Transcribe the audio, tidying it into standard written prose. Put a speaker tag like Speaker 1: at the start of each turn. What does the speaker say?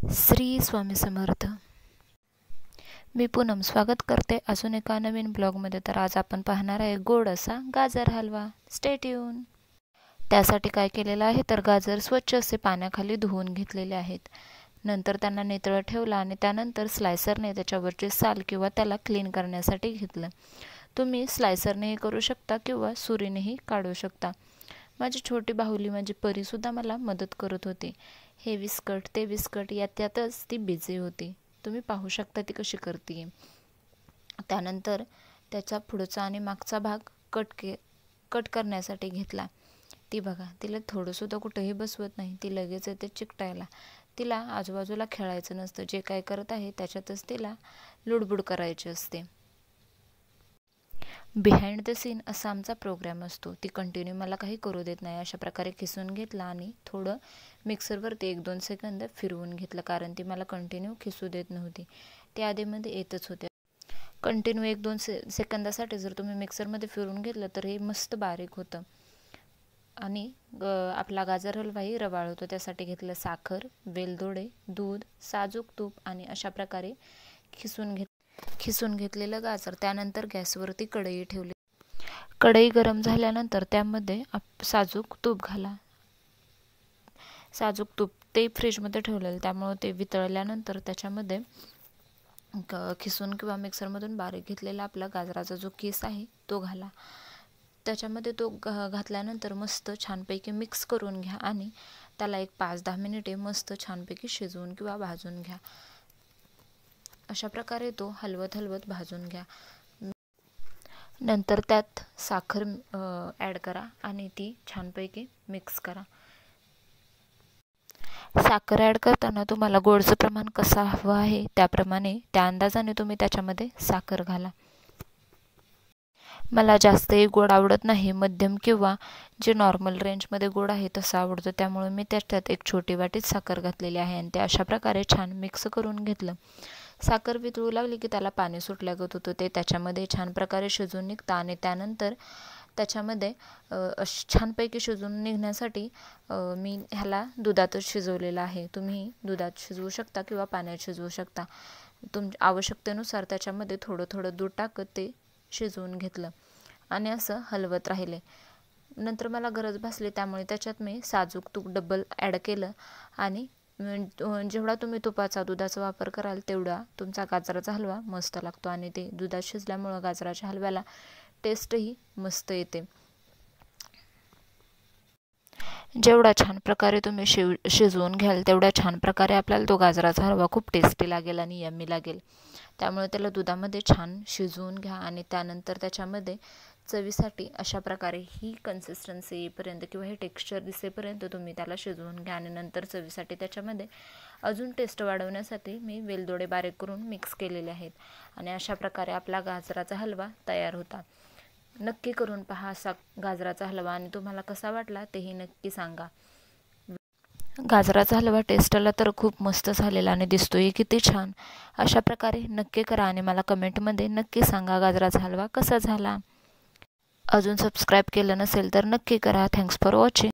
Speaker 1: श्री स्वामी समर्थ. मी पूनम स्वागत करते अजून एका नवीन ब्लॉगमध्ये. तर आज आपण पाहणार आहे गोड असा गाजर हलवा. Stay tune. त्यासाठी काय केलेलं आहे तर गाजर स्वच्छ असे पाण्याखाली धुवून घेतलेले आहेत. नंतर त्यांना नितळ ठेवला आणि त्यानंतर स्लायसरने त्याच्यावरची साल किंवा त्याला क्लीन करण्यासाठी घेतलं. तुम्ही स्लायसरनेही करू शकता किंवा सुरीनेही काढू शकता. माझी छोटी बाहुली माझी परीसुद्धा मला मदत करत होती. हे विस्कट ते विस्कट यातच ती बिझी होती. तुम्ही पाहू शकता ती कशी करते. त्यानंतर त्याचा पुढचा आणि मागचा भाग कट करण्यासाठी घेतला. ती बघा, तिला थोडंसुद्धा कुठेही बसवत नाही. ती लगेच येते चिकटायला. तिला आजूबाजूला खेळायचं नसतं. जे काय करत आहे त्याच्यातच तिला लुडबुड करायची असते. बिहाइंड द सीन असा आमचा प्रोग्राम असतो. ती कंटिन्यू मला काही करू देत नाही. अशा प्रकारे खिसून घेतला आणि थोडं मिक्सरवरती 1-2 सेकंद फिरवून घेतलं, कारण ती मला कंटिन्यू खिसू देत नव्हती. ती आधीमध्ये येतच होते. कंटिन्यू 1-2 सेकंदासाठी जर तुम्ही मिक्सरमध्ये फिरवून घेतलं तर हे मस्त बारीक होतं आणि आपला गाजर हलवाही रवाळ होतो. त्यासाठी घेतलं साखर, वेलदोडे, दूध, साजूक तूप आणि अशा प्रकारे खिसून घेतलेलं गाजर. त्यानंतर गॅसवरती कढई ठेवली. कढई गरम झाल्यानंतर त्यामध्ये साजूक तूप घाला. साजूक तूप ते फ्रीजमध्ये ठेवलेलं, त्यामुळे ते वितळल्यानंतर त्याच्यामध्ये खिसून किंवा मिक्सरमधून बारीक घेतलेला आपला गाजराचा जो किस आहे तो घाला. त्याच्यामध्ये तो घातल्यानंतर मस्त छानपैकी मिक्स करून घ्या आणि त्याला एक 5-10 मिनिटे मस्त छानपैकी शिजवून किंवा भाजून घ्या. अशा प्रकारे तो हलवत भाजून घ्या. नंतर त्यात साखर ॲड करा आणि ती छानपैकी मिक्स करा. साखर ॲड करताना तुम्हाला गोडचं प्रमाण कसं हवं आहे त्याप्रमाणे त्या अंदाजाने तुम्ही त्याच्यामध्ये साखर घाला. मला जास्तही गोड आवडत नाही. मध्यम किंवा जे नॉर्मल रेंजमध्ये गोड आहे तसं आवडतं. त्यामुळे मी त्याच्यात एक छोटी वाटीत साखर घातलेली आहे आणि ते अशा प्रकारे छान मिक्स करून घेतलं. साखर वितळू लागली की त्याला पाणी सुटल्यागत होतं. ते त्याच्यामध्ये छान प्रकारे शिजून निघतं आणि त्यानंतर त्याच्यामध्ये छानपैकी शिजून निघण्यासाठी मी ह्याला दुधातच शिजवलेलं आहे. तुम्ही दुधात शिजवू शकता किंवा पाण्यात शिजवू शकता. तुमच्या आवश्यकतेनुसार त्याच्यामध्ये थोडं दूध टाकत ते शिजवून घेतलं आणि असं हलवत राहिले. नंतर मला गरज भासली त्यामुळे त्याच्यात मी साजूक तूप डबल ॲड केलं आणि जेवढा तुम्ही तुपाचा दुधाचा वापर कराल तेवढा तुमचा गाजराचा हलवा मस्त लागतो आणि ते दुधात शिजल्यामुळं गाजराच्या हलव्याला टेस्टही मस्त येते. जेवढा छान प्रकारे तुम्ही शिजवून घ्याल तेवढ्या छान प्रकारे आपल्याला तो गाजराचा हलवा खूप टेस्टी लागेल आणि यम्मी लागेल. त्यामुळे त्याला दुधामध्ये छान शिजवून घ्या आणि त्यानंतर त्याच्यामध्ये चवीसाठी अशा प्रकारे ही कन्सिस्टन्सी येईपर्यंत किंवा हे टेक्स्चर दिसेपर्यंत तुम्ही त्याला शिजवून घ्या आणि नंतर चवीसाठी त्याच्यामध्ये अजून टेस्ट वाढवण्यासाठी मी वेलदोडे बारीक करून मिक्स केलेले आहेत आणि अशा प्रकारे आपला गाजराचा हलवा तयार होता. नक्की करून पहा असा गाजराचा हलवा आणि तुम्हाला कसा वाटला तेही नक्की सांगा. गाजराचा हलवा टेस्टला तर खूप मस्त झालेला आणि दिसतोय किती छान. अशा प्रकारे नक्की करा आणि मला कमेंटमध्ये नक्की सांगा गाजराचा हलवा कसा झाला. अजून सबस्क्राईब केलं नसेल तर नक्की करा. Thanks for watching.